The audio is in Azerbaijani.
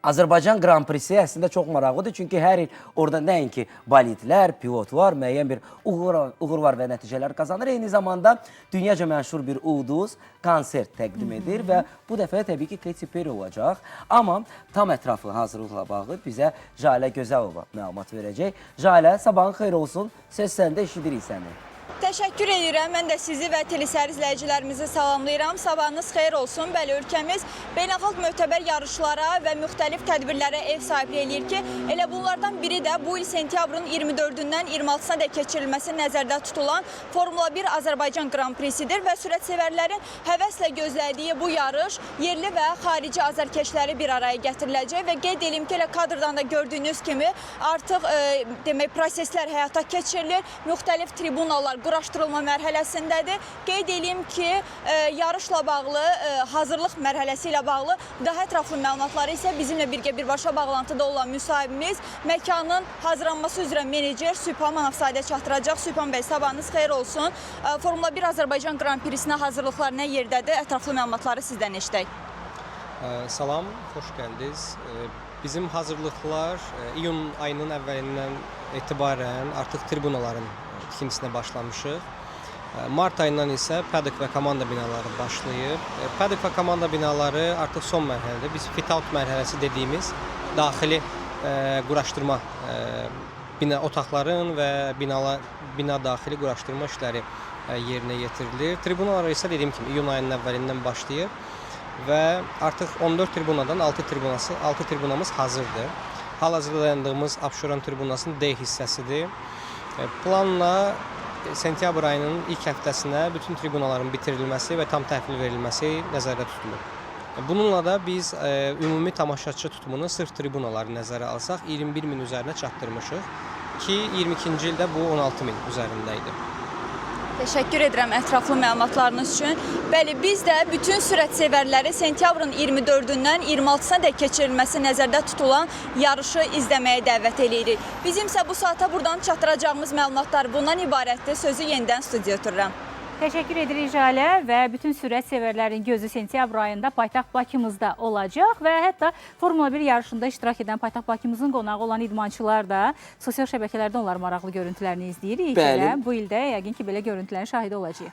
Azərbaycan Grand Prix'si əslində çox maraqlıdır. Çünki hər il orada nəinki bolidlər, pilot var, müəyyən bir uğur var və nəticələr qazanır. Eyni zamanda dünyaca məşhur bir ulduz konsert təqdim edir və bu dəfə təbii ki, Katy Perry olacaq. Amma tam ətraflı hazırlıqla bağlı bizə Jalə Gözəlova məlumat verəcək. Jalə, sabahın xeyir olsun. Söz səndə, eşidirik səni. Təşəkkür edirəm. Mən də sizi və telesər izləyicilərimizi salamlayıram. Sabahınız xeyir olsun. Bəli, ölkəmiz beynəlxalq möhtəbər yarışlara və müxtəlif tədbirlərə ev sahibliyi eləyir ki, elə bunlardan biri də bu il sentyabrın 24-dən 26-sına dək keçirilməsi nəzərdə tutulan Formula 1 Azərbaycan Grand Prix'sidir və sürət-sevərlərin həvəslə gözlədiyi bu yarış yerli və xarici azərkeşləri bir araya gətiriləcək və qeyd edim ki, elə kadrdan da gördüyünüz kimi artıq demək proseslər həyata keçirilir. Müxtəlif tribunalar quraşdırılma mərhələsindədir. Qeyd edeyim ki, yarışla bağlı, hazırlıq mərhələsi ilə bağlı daha ətraflı məlumatları isə bizimlə birgə birbaşa bağlantıda olan müsahibimiz məkanın hazırlanması üzrə menecer Sübhan Manafzadə çatdıracaq. Sübhan bəy, sabahınız xeyir olsun. Formula 1 Azərbaycan Grand Prix'sinə hazırlıqlar nə yerdədir? Ətraflı məlumatları sizdən eşidək. Salam, xoş gəldiniz. Bizim hazırlıqlar iyun ayının əvvəlindən etibarən artıq tribunaların tikintisinə başlamışıq. Mart ayından isə paddock və komanda binaları başlayıb. Paddock və komanda binaları artıq son mərhələdir. Biz fit-out mərhələsi dediyimiz daxili quraşdırma, otaqların və bina daxili quraşdırma işləri yerinə yetirilir. Tribunalar isə dediyim kimi iyun ayının əvvəlindən başlayıb və artıq 14 tribunadan 6 tribunamız hazırdır. Hal-hazırda dayandığımız Abşeron tribunasının D hissəsidir. Planla sentyabr ayının ilk həftəsinə bütün tribunaların bitirilməsi və tam təhvil verilməsi nəzərdə tutulur. Bununla da biz ümumi tamaşaçı tutumunu sırf tribunaları nəzərə alsaq 21 min üzərinə çatdırmışıq ki, 22-ci ildə bu 16 min üzərində idi. Təşəkkür edirəm ətraflı məlumatlarınız üçün. Bəli, biz də bütün sürət-sevərləri sentyabrın 24-dən 26-sına dək keçirilməsi nəzərdə tutulan yarışı izləməyə dəvət edirik. Bizim isə bu saata buradan çatdıracağımız məlumatlar bundan ibarətdir. Sözü yenidən studiyaya ötürürəm. Təşəkkür edirik Jalə və bütün sürət sevərlərin gözü sentyabr ayında paytaxt Bakımızda olacaq və hətta Formula 1 yarışında iştirak edən paytaxt Bakımızın qonağı olan idmançılar da sosial şəbəkələrdə onların maraqlı görüntülərini izləyirik. Bəli. Bu ildə yəqin ki, belə görüntülərin şahidi olacağıq.